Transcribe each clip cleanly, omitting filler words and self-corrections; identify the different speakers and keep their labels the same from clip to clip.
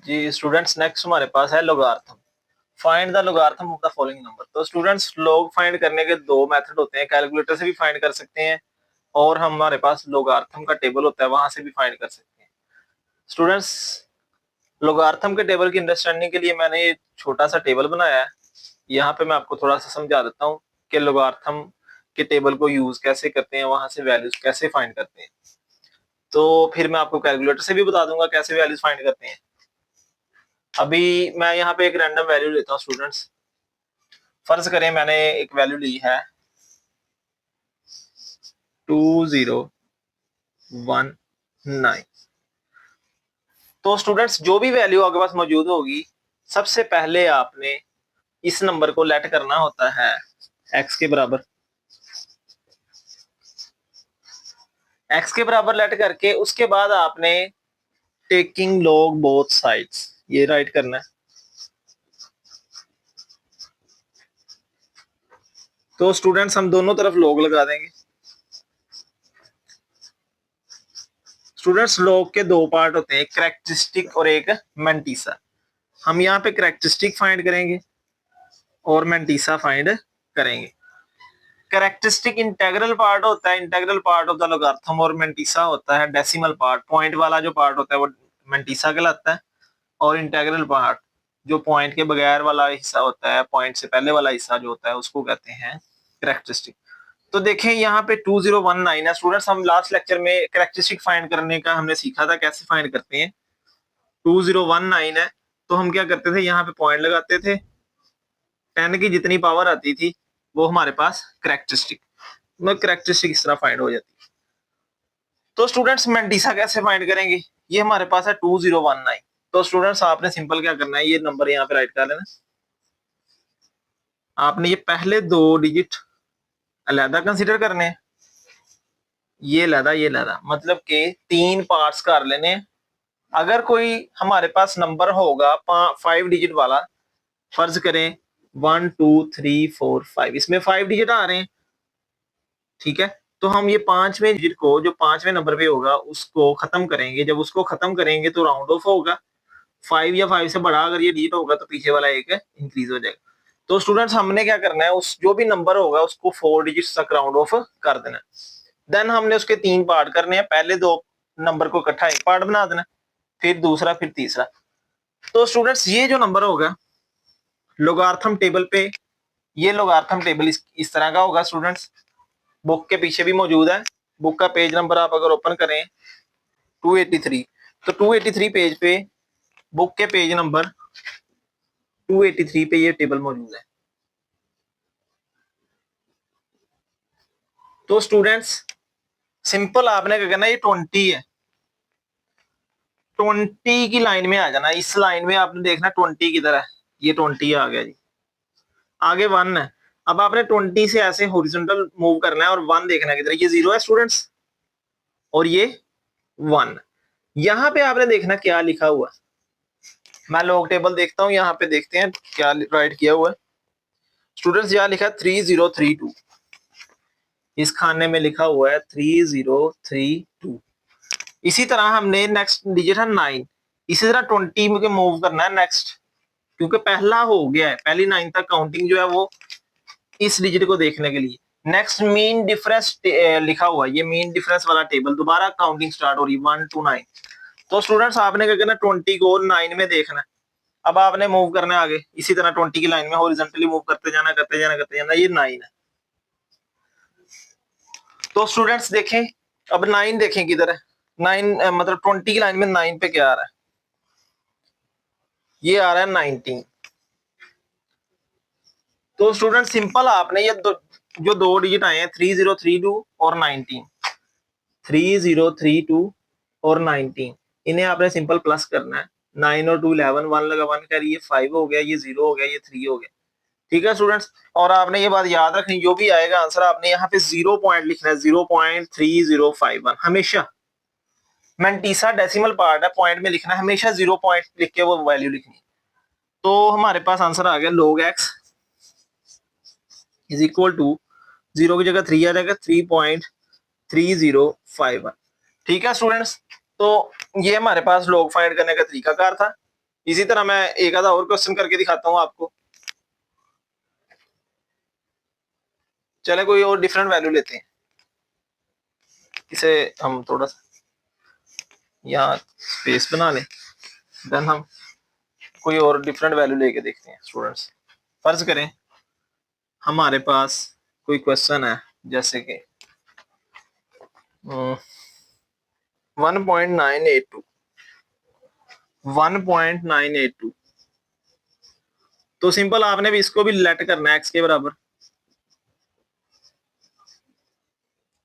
Speaker 1: जी students, next हमारे पास है logarithm. Find the logarithm of the following number. तो स्टूडेंट्स, लोग फाइंड करने के दो मेथड होते हैं। कैलकुलेटर से भी फाइंड कर सकते हैं और हमारे पास लोगार्थम का टेबल होता है, वहां से भी फाइंड कर सकते हैं। स्टूडेंट्स, लोगार्थम के टेबल की अंडरस्टैंडिंग के लिए मैंने ये छोटा सा टेबल बनाया है। यहाँ पे मैं आपको थोड़ा सा समझा देता हूँ कि लोगार्थम के टेबल को यूज कैसे करते हैं, वहां से वैल्यूज कैसे फाइंड करते हैं। तो फिर मैं आपको कैलकुलेटर से भी बता दूंगा कैसे वैल्यूज फाइंड करते हैं। अभी मैं यहाँ पे एक रैंडम वैल्यू लेता हूँ स्टूडेंट्स। फर्ज करें मैंने एक वैल्यू ली है 2019। तो स्टूडेंट्स, जो भी वैल्यू आपके पास मौजूद होगी, सबसे पहले आपने इस नंबर को लेट करना होता है एक्स के बराबर। एक्स के बराबर लेट करके उसके बाद आपने टेकिंग लॉग बोथ साइड्स ये राइट करना है। तो स्टूडेंट्स, हम दोनों तरफ लॉग लगा देंगे। स्टूडेंट्स, लॉग के दो पार्ट होते हैं, एक कैरेक्टरिस्टिक और एक मेंटिसा। हम यहाँ पे कैरेक्टरिस्टिक फाइंड करेंगे और मेंटिसा फाइंड करेंगे। कैरेक्टरिस्टिक इंटीग्रल पार्ट होता है, integral part of the logarithm, और मेंटिसा होता है डेसिमल पार्ट। पॉइंट वाला जो पार्ट होता है वो मेंटिसा कहलाता है, और इंटीग्रल पार्ट जो पॉइंट के बगैर वाला हिस्सा होता है, पॉइंट से पहले वाला हिस्सा जो होता है, उसको कहते हैं कैरेक्टरिस्टिक। तो देखें यहाँ पे 2019 है स्टूडेंट्स। हम लास्ट लेक्चर में कैरेक्टरिस्टिक फाइंड करने का हमने सीखा था, कैसे फाइंड करते हैं। 2019 है तो हम क्या करते थे, यहाँ पे पॉइंट लगाते थे। 10 की जितनी पावर आती थी वो हमारे पास कैरेक्टरिस्टिक, कैरेक्टरिस्टिक इस तरह फाइंड हो जाती है। तो स्टूडेंट्स, मेंटिसा कैसे फाइंड करेंगे, ये हमारे पास है 2019। तो स्टूडेंट्स, आपने सिंपल क्या करना है, ये नंबर यहाँ पे राइट कर लेना। आपने ये पहले दो डिजिट अलहदा कंसीडर करने हैं, ये अलहदा ये अलहदा, मतलब के तीन पार्ट्स कर लेने। अगर कोई हमारे पास नंबर होगा 5 डिजिट वाला, फर्ज करें 1 2 3 4 5, इसमें 5 डिजिट आ रहे हैं, ठीक है। तो हम ये पांचवें डिजिट को, जो पांचवें नंबर पे होगा, उसको खत्म करेंगे। जब उसको खत्म करेंगे तो राउंड ऑफ होगा। 5 या 5 से बड़ा अगर ये डिजिट होगा तो पीछे वाला एक इंक्रीज हो जाएगा। तो स्टूडेंट्स, हमने क्या करना है, उस जो भी नंबर होगा उसको 4 डिजिट तक राउंड ऑफ कर देना। देन हमने उसके तीन पार्ट करने हैं। पहले दो नंबर को इकट्ठा एक पार्ट बना देना, फिर दूसरा, फिर तीसरा। तो स्टूडेंट्स, ये जो नंबर होगा लोगारिथम टेबल पे, ये लोगारिथम टेबल इस तरह का होगा स्टूडेंट्स। बुक के पीछे भी मौजूद है। बुक का पेज नंबर आप अगर ओपन करें 283, तो 283 पेज पे, बुक के पेज नंबर 283 पे ये टेबल मौजूद है। तो स्टूडेंट्स, सिंपल आपने क्या करना है, ये 20 है, 20 की लाइन में आ जाना। इस लाइन में आपने देखना 20 किधर है, ये 20 आ गया जी। आगे 1 है, अब आपने 20 से ऐसे हॉरिजॉन्टल मूव करना है और 1 देखना है किधर, ये 0 है स्टूडेंट्स, और ये 1। यहाँ पे आपने देखना क्या लिखा हुआ। मैं लॉग टेबल देखता हूँ, यहाँ पे देखते हैं क्या राइट किया हुआ है। स्टूडेंट्स, यहाँ लिखा 3032, इस खाने में लिखा हुआ है 3032। इसी तरह हमने नेक्स्ट डिजिट है 9, इसी तरह 20 में मूव करना है नेक्स्ट, क्योंकि पहला हो गया है, पहली 9 तक काउंटिंग जो है वो इस डिजिट को देखने के लिए। नेक्स्ट मीन डिफरेंस लिखा हुआ है, ये मीन डिफरेंस वाला टेबल, दोबारा काउंटिंग स्टार्ट हो रही है 1 to 9। तो स्टूडेंट्स, आपने क्या करना, 20 को 9 में देखना है। अब आपने मूव करना है आगे, इसी तरह 20 की लाइन में हॉरिजॉन्टली मूव करते जाना, करते जाना, करते जाना। ये 9 है। तो स्टूडेंट्स देखें, अब 9 देखें किधर है। 9 मतलब 20 की लाइन में 9 पे क्या आ रहा है, ये आ रहा है 19। तो स्टूडेंट, सिंपल आपने ये जो दो डिजिट आए हैं 3032 और 19, 3032 और 19, इन्हें आपने सिंपल प्लस करना है। 9 और 2 11, 1 लगा 1 कर, ये 5 हो गया, ये 0 हो गया, ये 3 हो गया, ठीक है स्टूडेंट्स। और आपने ये बात याद रखनी, जो भी आएगा आंसर आपने यहाँ पे 0 पॉइंट लिखना है, 0.3051 हमेशा। मेंटिसा डेसिमल पार्ट है, पॉइंट में लिखना है हमेशा, 0 पॉइंट लिख के वो वैल्यू लिखनी है। तो हमारे पास आंसर आ गया log x is equal to 0 की जगह 3 आ जाएगा, 3.3051। ठीक है स्टूडेंट्स, तो ये हमारे पास log फाइंड करने का तरीकाकार था। इसी तरह मैं एक आधा और क्वेश्चन करके दिखाता हूं आपको। चले कोई और डिफरेंट वैल्यू लेते हैं, इसे हम थोड़ा सा यहाँ स्पेस बना लें, देन हम कोई और डिफरेंट वैल्यू लेके देखते हैं स्टूडेंट्स। फर्ज करें हमारे पास कोई क्वेश्चन है जैसे कि 1.982 1.982, तो सिंपल आपने भी इसको भी लेट करना है एक्स के बराबर,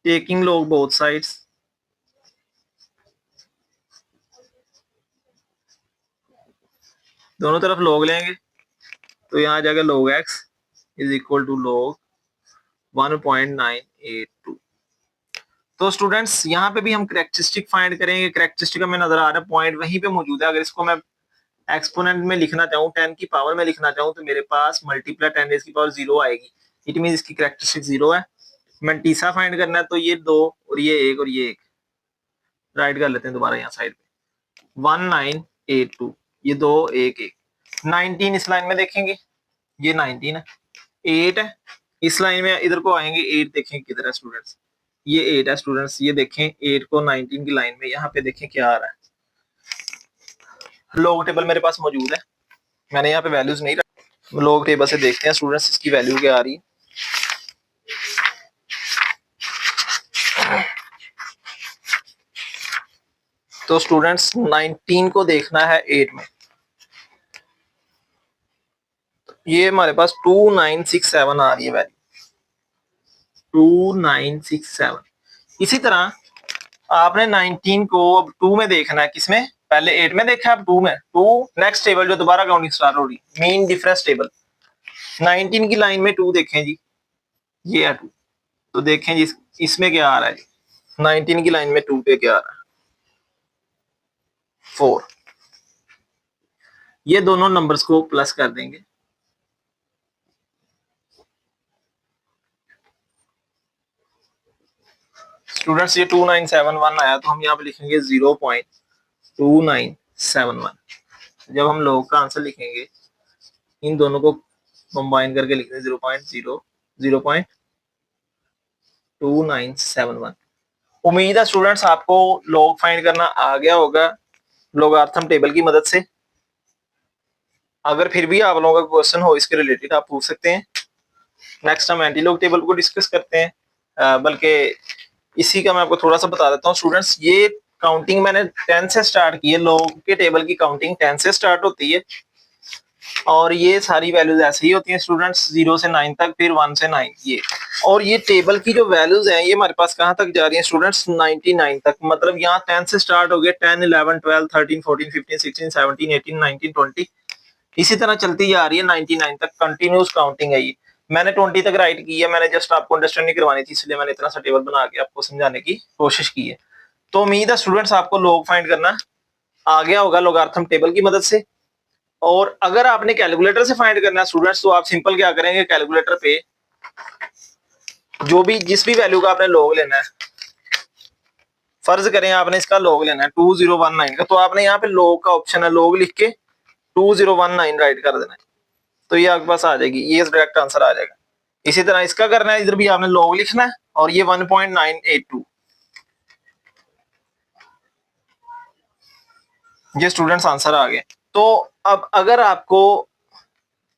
Speaker 1: टेकिंग लॉग बोथ साइड्स, दोनों तरफ लॉग लेंगे तो यहाँ आ जाएगा log x is equal to log 1.982। तो स्टूडेंट्स यहाँ पे भी हम करेक्टरिस्टिक फाइंड करेंगे। करेक्टरिस्टिक हमें नजर आ रहा है, पॉइंट वहीं पे मौजूद है। अगर इसको मैं एक्सपोनेंट में लिखना चाहूँ, 10 की पावर में लिखना चाहूँ, तो मेरे पास मल्टीप्लाई 10 रेज़ की पावर 0 आएगी। इट मीन इसकी करेक्टरिस्टिक 0 है। मैंटीसा फाइंड करना है तो ये 2 और ये 1 और ये 1 राइट कर लेते हैं दोबारा यहाँ साइड पे। 1982 ये 2 1 1, 19 इस लाइन में देखेंगे, ये 19 है, 8 है इस लाइन में, इधर को आएंगे 8 देखें किधर है स्टूडेंट्स, ये 8 है स्टूडेंट्स। ये देखें 8 को 19 की लाइन में, यहाँ पे देखें क्या आ रहा है, लॉग टेबल मेरे पास मौजूद है, मैंने यहाँ पे वैल्यूज नहीं रखी। लॉग टेबल से देखते हैं स्टूडेंट्स इसकी वैल्यू क्या आ रही है। तो स्टूडेंट्स 19 को देखना है 8 में, ये हमारे पास 2967 आ रही है वैल्यू, 2967। इसी तरह आपने 19 को अब 2 में देखना है, किसमें, पहले 8 में देखा है, अब 2 में। 2 नेक्स्ट टेबल जो दोबारा काउंटिंग स्टार्ट हो रही, मीन डिफरेंस टेबल। 19 की लाइन में 2 देखें जी, ये है 2, तो देखें जी इसमें क्या आ रहा है जी, 19 की लाइन में 2 पे क्या आ रहा है, 4। ये दोनों नंबर्स को प्लस कर देंगे, स्टूडेंट्स ये 2971 आया, तो हम यहाँ पे लिखेंगे 0.2971। जब हम लोग का आंसर लिखेंगे इन दोनों को कंबाइन करके लिखेंगे 0.2971। उम्मीद है स्टूडेंट्स आपको लॉग फाइंड करना आ गया होगा लोगार्थम टेबल की मदद से। अगर फिर भी आप लोगों का क्वेश्चन हो इसके रिलेटेड आप पूछ सकते हैं। नेक्स्ट हम एंटी लॉग टेबल को डिस्कस करते हैं, बल्कि इसी का मैं आपको थोड़ा सा बता देता हूँ स्टूडेंट्स। ये काउंटिंग मैंने 10 से स्टार्ट की है, लॉग के टेबल की काउंटिंग 10 से स्टार्ट होती है और ये सारी वैल्यूज ऐसे ही होती हैं स्टूडेंट्स, 0 से 9 तक, फिर 1 से 9 ये। और ये टेबल की जो वैल्यूज हैं ये हमारे पास कहाँ तक जा रही हैं स्टूडेंट्स, 99 तक। मतलब यहाँ 10 से स्टार्ट हो गया, 10 11 12 13 14 15 16 17 18 19 20, इसी तरह चलती जा रही है 99 तक, कंटिन्यूस काउंटिंग है ये। मैंने 20 तक राइट की है, मैंने जस्ट आपको अंडरस्टैंडिंग करवानी थी, इसलिए मैंने इतना सा टेबल बना के आपको समझाने की कोशिश की है। तो उम्मीद है स्टूडेंट्स आपको लॉग फाइंड करना आ गया होगा लोगार्थम टेबल की मदद से। और अगर आपने कैलकुलेटर से फाइंड करना है स्टूडेंट्स, तो आप सिंपल क्या करेंगे, कैलकुलेटर पे जो भी जिस भी वैल्यू का आपने लॉग लेना है, फर्ज करें आपने इसका लॉग लेना है 2019 का, तो आपने यहाँ पे लॉग का ऑप्शन है, लॉग लिख के 2019 राइट कर देना है, तो ये आपके पास आ जाएगी, ये डायरेक्ट आंसर आ जाएगा। इसी तरह इसका करना है, इधर भी आपने लॉग लिखना है और ये 1.982, ये स्टूडेंट्स आंसर आ गए। तो अब अगर आपको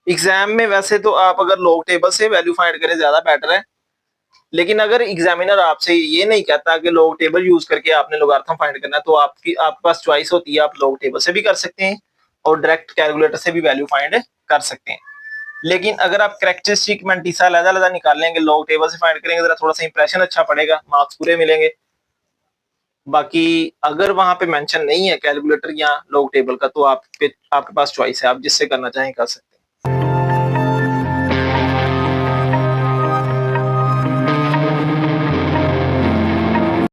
Speaker 1: एग्जाम में, वैसे तो आप अगर लॉग टेबल से वैल्यू फाइंड करें ज्यादा बेटर है, लेकिन अगर एग्जामिनर आपसे ये नहीं कहता कि लॉग टेबल यूज करके आपने लोगारिथम फाइंड करना है, तो आपके पास चॉइस होती है, आप लॉग टेबल से भी कर सकते हैं और डायरेक्ट कैलकुलेटर से भी वैल्यू फाइंड कर सकते हैं। लेकिन अगर आप करेक्टरिस्टिक मैंटीसा अलग-अलग निकाल लेंगे, लॉग टेबल से फाइंड करेंगे, जरा थोड़ा सा इंप्रेशन अच्छा पड़ेगा, मार्क्स पूरे मिलेंगे। बाकी अगर वहां पे मेंशन नहीं है कैलकुलेटर या लॉग टेबल का, तो आपके पास चॉइस है, आप जिससे करना चाहें कर सकते हैं।